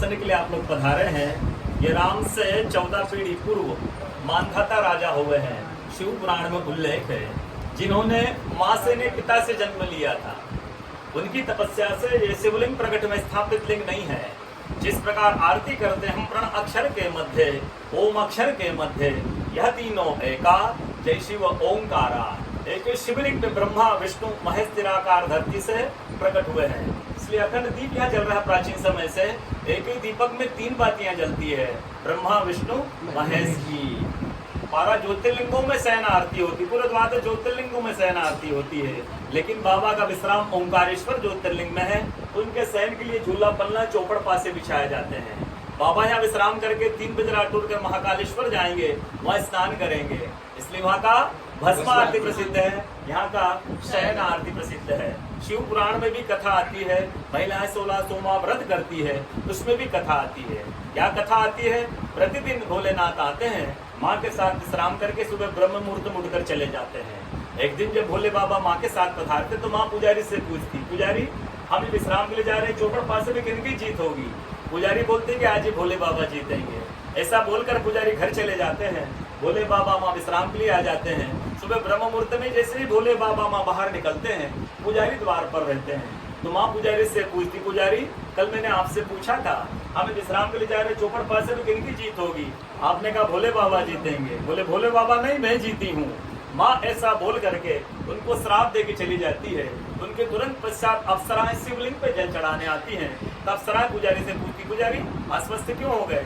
दर्शन के लिए आप लोग पधारे हैं। ये राम से 14 पीढ़ी पूर्व मानधाता राजा हुए हैं, शिव पुराण में उल्लेख है, जिन्होंने माँ से ने पिता से जन्म लिया था। उनकी तपस्या से ये शिवलिंग प्रकट में स्थापित लिंग नहीं है। जिस प्रकार आरती करते हम प्रण अक्षर के मध्य, ओम अक्षर के मध्य, यह तीनों एका, जय शिव ओंकारा। एक शिवलिंग में ब्रह्मा विष्णु महेश निराकार धरती से प्रकट हुए हैं। इसलिए अखंड दीप यहाँ जल रहा है। प्राचीन समय से एक ही दीपक में 3 बातियां जलती है, ब्रह्मा विष्णु महेश की। 12 ज्योतिर्लिंगों में शयन आरती होती, पूरे 12 ज्योतिर्लिंगों में शयन आरती होती है। लेकिन बाबा का विश्राम ओंकारेश्वर ज्योतिर्लिंग में है। उनके शयन के लिए झूला पल्ला चौपड़ पासे बिछाए जाते हैं। बाबा यहाँ विश्राम करके 3 बजे टूट कर महाकालेश्वर जाएंगे, वहाँ स्नान करेंगे। इसलिए वहाँ का भस्म आरती प्रसिद्ध है, यहाँ का शयन आरती प्रसिद्ध है। शिव पुराण में भी कथा आती है, महिलाएं 16 सोमवार व्रत करती है, उसमें भी कथा आती है। क्या कथा आती है? प्रतिदिन भोलेनाथ आते हैं, माँ के साथ विश्राम करके सुबह ब्रह्म मुहूर्त में उठकर चले जाते हैं। एक दिन जब भोले बाबा माँ के साथ पधारते तो माँ पुजारी से पूछती, पुजारी हम विश्राम के लिए जा रहे हैं, चौपड़ पासे में किनकी जीत होगी? पुजारी बोलते कि आज ही भोले बाबा जीतेंगे। ऐसा बोलकर पुजारी घर चले जाते हैं। भोले बाबा माँ विश्राम के लिए आ जाते हैं। सुबह ब्रह्म मुहूर्त में जैसे ही भोले बाबा माँ बाहर निकलते हैं, पुजारी द्वार पर रहते हैं। तो माँ पुजारी से पूछती, पुजारी कल मैंने आपसे पूछा था हमें विश्राम के लिए जा रहे, चौपड़ पासे में किनकी जीत होगी? आपने कहा भोले बाबा जीतेंगे। बोले भोले बाबा नहीं, मैं जीती हूँ। माँ ऐसा बोल करके उनको श्राप दे के चली जाती है। उनके तुरंत पश्चात अप्सराएं शिवलिंग पे जल चढ़ाने आती हैं। तब अप्सराएं पुजारी से पूछती, पुजारी अस्वस्थ क्यों हो गए?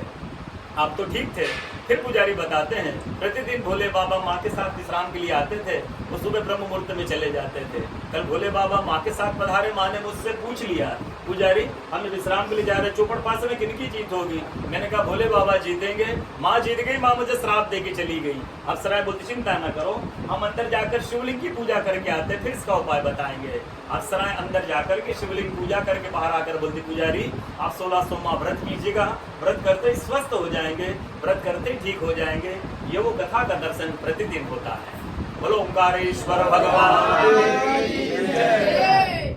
आप तो ठीक थे। फिर पुजारी बताते हैं, प्रतिदिन भोले बाबा माँ के साथ विश्राम के लिए आते थे, वो सुबह ब्रह्म मुहूर्त में चले जाते थे। कल भोले बाबा माँ के साथ पधारे, माँ ने मुझसे पूछ लिया, पुजारी हम विश्राम के लिए जा रहे, चौपड़ पासे में किनकी जीत होगी? मैंने कहा भोले बाबा जीतेंगे। माँ जीत गई, माँ मुझे श्राप दे के चली गई। अप्सराएं बोलती, चिंता न करो, हम अंदर जाकर शिवलिंग की पूजा करके आते, फिर इसका उपाय बताएंगे। अप्सराएं अंदर जाकर के शिवलिंग पूजा करके बाहर आकर बोलती, पुजारी आप 16 सोमवार व्रत कीजिएगा, व्रत करते ही स्वस्थ हो जाएंगे, व्रत करते ही ठीक हो जाएंगे। ये वो कथा का दर्शन प्रतिदिन होता है। बोलो ओंकारेश्वर भगवान।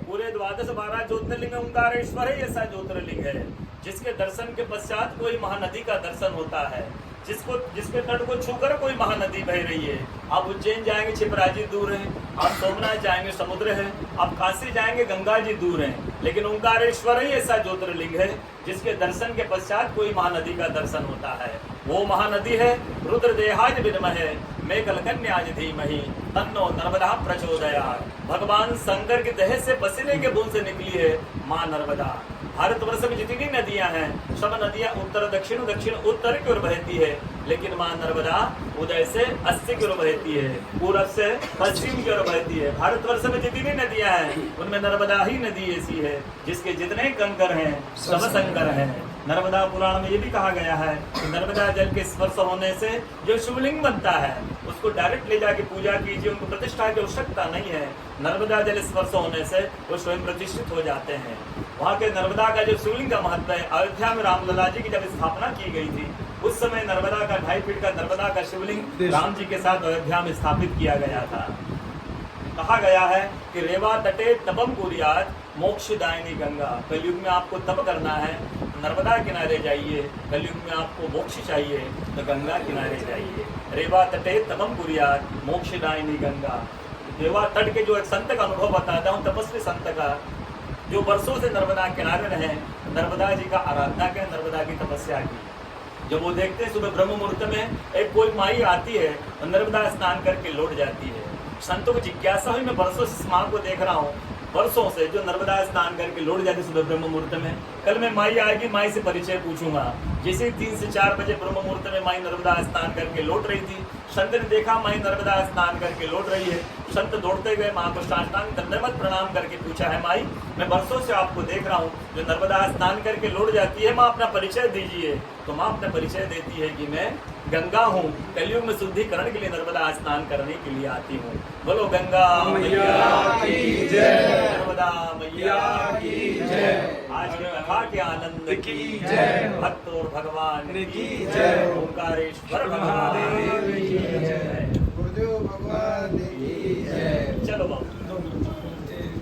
पूरे 12 ज्योतिर्लिंग में ओंकारेश्वर ही ऐसा ज्योतिर्लिंग है जिसके दर्शन के पश्चात कोई महानदी का दर्शन होता है, जिसके तट को छूकर कोई महानदी बह रही है। आप उज्जैन जाएंगे, क्षिप्रा जी दूर है। आप सोमनाथ जाएंगे, समुद्र है। आप काशी जाएंगे, गंगा जी दूर है। लेकिन ओंकारेश्वर ही ऐसा ज्योतिर्लिंग है जिसके दर्शन के पश्चात कोई महानदी का दर्शन होता है। वो महानदी है रुद्रदेहाज विद्महे मेघलकन्याज धीमहि तन्नो नर्मदा प्रचोदयात्। भगवान शंकर के देह से पसीने के बूंद से निकली है माँ नर्मदा। भारतवर्ष में जितनी नदियां हैं, सब नदियां उत्तर दक्षिण दक्षिण उत्तर की ओर बहती है, लेकिन माँ नर्मदा उदय से अस्सी की ओर बहती है, पूरब से पश्चिम की ओर बहती है। भारतवर्ष में जितनी नदियां हैं उनमें नर्मदा ही नदी ऐसी है जिसके जितने कंकर हैं सब शंकर हैं। नर्मदा पुराण में ये भी कहा गया है कि नर्मदा जल के स्पर्श होने से जो शिवलिंग बनता है उसको डायरेक्ट ले जाके पूजा कीजिए, उनको प्रतिष्ठा की आवश्यकता नहीं है। नर्मदा जल स्पर्श होने से वो स्वयं प्रतिष्ठित हो जाते हैं। वहाँ के नर्मदा का जो शिवलिंग का महत्व है, अयोध्या में रामलला जी की जब स्थापना की गई थी उस समय नर्मदा का 2.5 फीट का नर्मदा का शिवलिंग राम जी के साथ अयोध्या में स्थापित किया गया था। कहा गया है कि रेवा तटे तपम कुर्यात मोक्षदायिनी गंगा। कलयुग में आपको तप करना है, नर्मदा किनारे जाइए। कलयुग में आपको मोक्ष चाहिए तो गंगा किनारे जाइए। रेवा तटे तपम कुर्यात मोक्षदायिनी गंगा। रेवा तट के जो एक संत का अनुभव बताता हूँ, तपस्वी संत का, जो वर्षों से नर्मदा किनारे रहे, नर्मदा जी का आराधना करें, नर्मदा की तपस्या की। जब वो देखते हैं सुबह ब्रह्म मुहूर्त में एक कोई माई आती है और नर्मदा स्नान करके लौट जाती है। संतों को जिज्ञासा हुई, मैं वर्षों से इस माँ को देख रहा हूँ, वर्षों से जो नर्मदा स्नान करके लौट जाती सुबह ब्रह्म मुहूर्त में, कल मैं माई आएगी, माई से परिचय पूछूंगा। जैसे 3 से 4 बजे ब्रह्म मुहूर्त में माई नर्मदा स्नान करके लौट रही थी, संत ने देखा माई नर्मदा स्नान करके लौट रही है। संत दौड़ते गए माँ को साष्टांग दंडवत प्रणाम करके पूछा है, माई मैं वर्षों से आपको देख रहा हूँ, जो नर्मदा स्नान करके लौट जाती है, माँ अपना परिचय दीजिए। तो माँ अपना परिचय देती है कि मैं गंगा हूँ, कलयुग में शुद्धिकरण के लिए नर्मदा स्नान करने के लिए आती हूँ। बोलो गंगा मैया की जय, नर्मदा मैया की जय। आज की कथा के आनंद की जय, भक्त और भगवान की जय, ओंकारेश्वर भगवान की जय, गुरुदेव भगवान की जय। चलो बाबू।